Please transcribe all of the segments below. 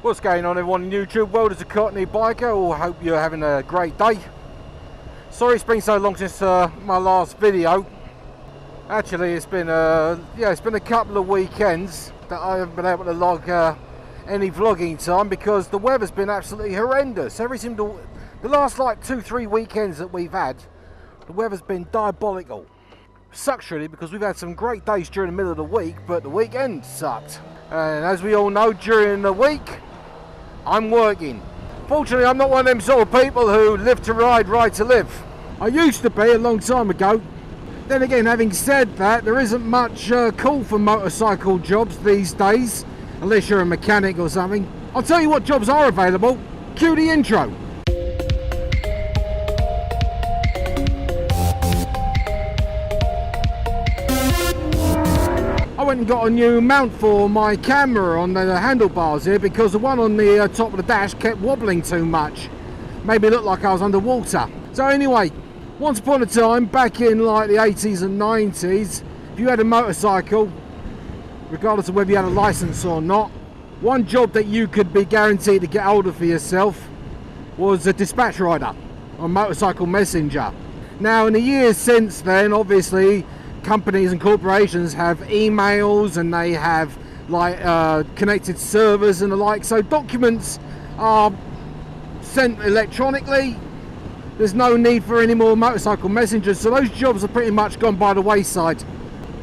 What's going on everyone in YouTube world? It's a Cockney biker. I hope you're having a great day. Sorry it's been so long since my last video. Actually it's been a couple of weekends that I haven't been able to log any vlogging time because the weather's been absolutely horrendous. The last like 2-3 weekends that we've had, the weather's been diabolical. Sucks really because we've had some great days during the middle of the week, but the weekend sucked. And as we all know, during the week I'm working. Fortunately, I'm not one of them sort of people who live to ride, ride to live. I used to be a long time ago. Then again, having said that, there isn't much call for motorcycle jobs these days, unless you're a mechanic or something. I'll tell you what jobs are available. Cue the intro. I went and got a new mount for my camera on the handlebars here because the one on the top of the dash kept wobbling too much. Made me look like I was underwater. So anyway, once upon a time, back in like the 80s and 90s, if you had a motorcycle, regardless of whether you had a license or not, one job that you could be guaranteed to get hold of for yourself was a dispatch rider or motorcycle messenger. Now in the years since then, obviously, companies and corporations have emails and they have like connected servers and the like, so documents are sent electronically. There's no need for any more motorcycle messengers, so those jobs are pretty much gone by the wayside.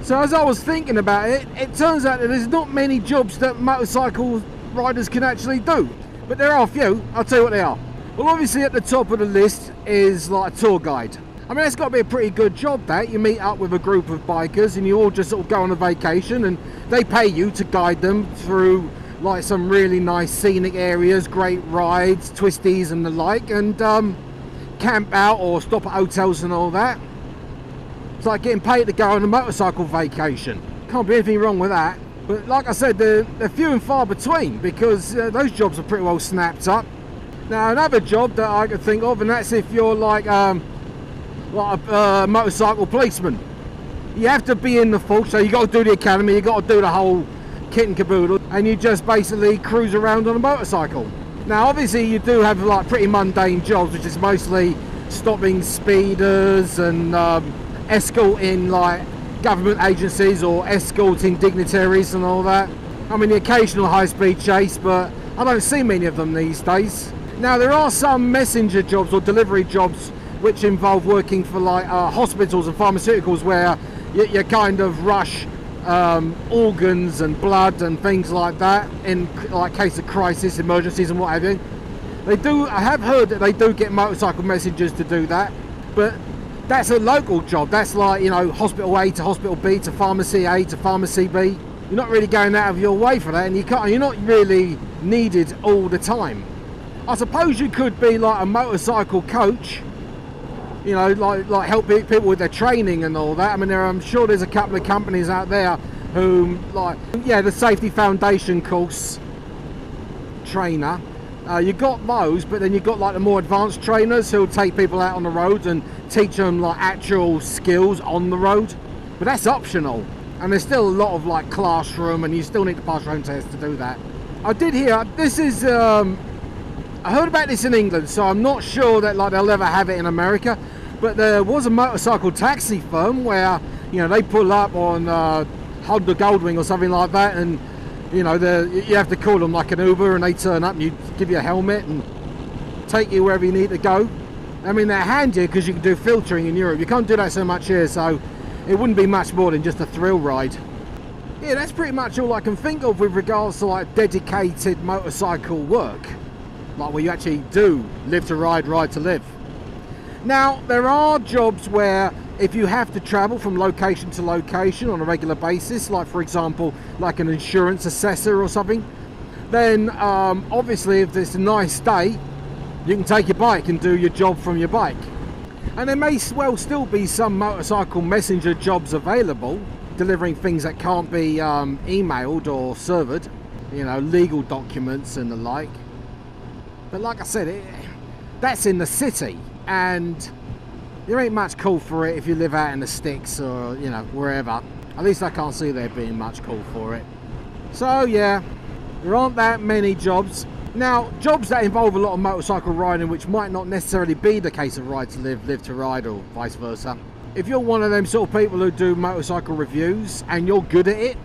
So as I was thinking about it, it turns out that there's not many jobs that motorcycle riders can actually do, but there are a few. I'll tell you what they are. Well, obviously at the top of the list is like a tour guide. I mean, it's got to be a pretty good job that you meet up with a group of bikers and you all just sort of go on a vacation and they pay you to guide them through like some really nice scenic areas, great rides, twisties and the like, and camp out or stop at hotels and all that. It's like getting paid to go on a motorcycle vacation. Can't be anything wrong with that. But like I said, they're few and far between because those jobs are pretty well snapped up. Now another job that I could think of, and that's if you're like a motorcycle policeman. You have to be in the force, so you got to do the academy, you got to do the whole kit and caboodle, and you just basically cruise around on a motorcycle. Now obviously you do have like pretty mundane jobs, which is mostly stopping speeders and escorting like government agencies or escorting dignitaries and all that. I mean the occasional high-speed chase, but I don't see many of them these days. Now there are some messenger jobs or delivery jobs which involve working for like hospitals and pharmaceuticals where you kind of rush organs and blood and things like that in like case of crisis, emergencies and what have you. I have heard that they do get motorcycle messengers to do that, but that's a local job. That's like, you know, hospital A to hospital B to pharmacy A to pharmacy B. You're not really going out of your way for that, and you're not really needed all the time. I suppose you could be like a motorcycle coach, you know, like help people with their training and all that. I mean, I'm sure there's a couple of companies out there who, like, yeah, the Safety Foundation course trainer. You got those, but then you got like the more advanced trainers who'll take people out on the road and teach them like actual skills on the road. But that's optional, and there's still a lot of like classroom, and you still need to pass your own test to do that. I did hear this is. I heard about this in England, so I'm not sure that like they'll ever have it in America. But there was a motorcycle taxi firm where, you know, they pull up on Honda Goldwing or something like that, and you know you have to call them like an Uber, and they turn up and you give you a helmet and take you wherever you need to go. I mean, they're handy because you can do filtering in Europe. You can't do that so much here, so it wouldn't be much more than just a thrill ride. Yeah, that's pretty much all I can think of with regards to like dedicated motorcycle work. Like where you actually do live to ride, ride to live. Now there are jobs where if you have to travel from location to location on a regular basis, like for example like an insurance assessor or something, then obviously if it's a nice day you can take your bike and do your job from your bike. And there may well still be some motorcycle messenger jobs available, delivering things that can't be emailed or servered, you know, legal documents and the like. But like I said, that's in the city, and there ain't much call for it if you live out in the sticks or, you know, wherever. At least I can't see there being much call for it. So yeah, There aren't that many jobs. Now, jobs that involve a lot of motorcycle riding, which might not necessarily be the case of ride to live, live to ride, or vice versa. If you're one of them sort of people who do motorcycle reviews and you're good at it,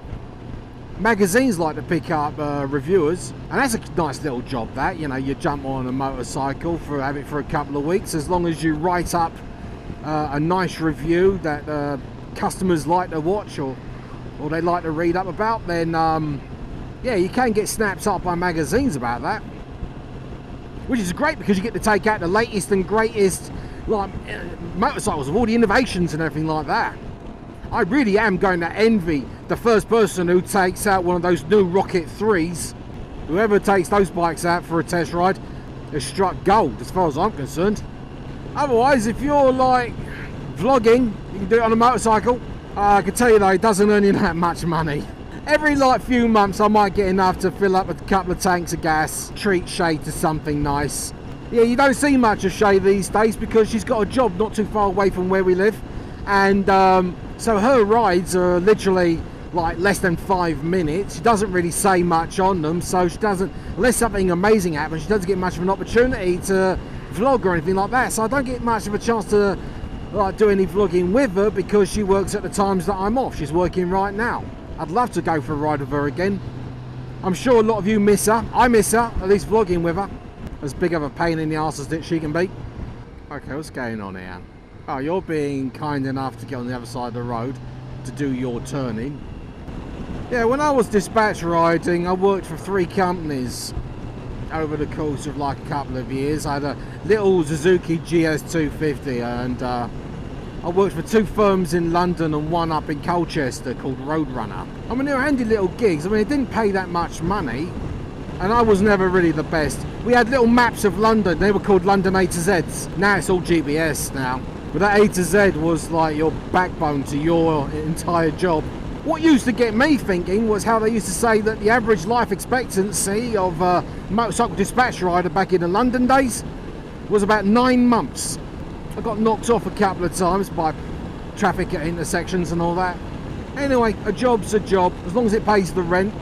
magazines like to pick up reviewers, and that's a nice little job. That, you know, you jump on a motorcycle have it for a couple of weeks, as long as you write up a nice review that customers like to watch or they like to read up about, then yeah, you can get snapped up by magazines about that, which is great because you get to take out the latest and greatest like motorcycles with all the innovations and everything like that. I really am going to envy the first person who takes out one of those new Rocket 3s. Whoever takes those bikes out for a test ride has struck gold, as far as I'm concerned. Otherwise, if you're like vlogging, you can do it on a motorcycle. I can tell you though, it doesn't earn you that much money. Every like few months I might get enough to fill up a couple of tanks of gas, treat Shay to something nice. Yeah, you don't see much of Shay these days because she's got a job not too far away from where we live, and so her rides are literally like less than 5 minutes. She doesn't really say much on them, so she doesn't, unless something amazing happens, she doesn't get much of an opportunity to vlog or anything like that. So I don't get much of a chance to like do any vlogging with her because she works at the times that I'm off. She's working right now. I'd love to go for a ride with her again. I'm sure a lot of you miss her. I miss her, at least vlogging with her. As big of a pain in the arse as that she can be. Okay, what's going on here? Oh, you're being kind enough to get on the other side of the road to do your turning. Yeah, when I was dispatch riding, I worked for 3 companies over the course of like a couple of years. I had a little Suzuki GS250 and I worked for 2 firms in London and one up in Colchester called Roadrunner. I mean, they were handy little gigs. I mean, it didn't pay that much money and I was never really the best. We had little maps of London. They were called London A to Zs. Now it's all GPS now. But that A to Z was like your backbone to your entire job. What used to get me thinking was how they used to say that the average life expectancy of a motorcycle dispatch rider back in the London days was about 9 months. I got knocked off a couple of times by traffic at intersections and all that. Anyway, a job's a job, as long as it pays the rent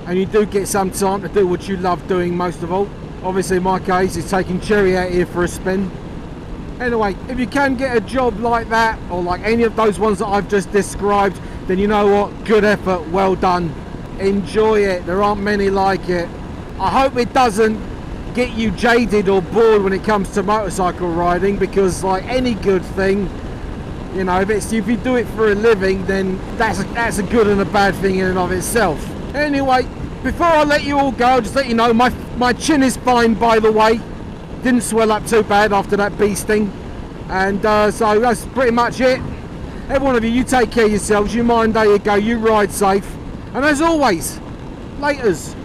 and you do get some time to do what you love doing most of all. Obviously in my case it's taking Cherry out here for a spin. Anyway, if you can get a job like that, or like any of those ones that I've just described, then you know what, good effort, well done. Enjoy it, there aren't many like it. I hope it doesn't get you jaded or bored when it comes to motorcycle riding, because like any good thing, you know, if you do it for a living, then that's a good and a bad thing in and of itself. Anyway, before I let you all go, just let you know, my chin is fine, by the way. Didn't swell up too bad after that bee sting. And so that's pretty much it. Every one of you take care of yourselves, you mind how you go, you ride safe. And as always, laters.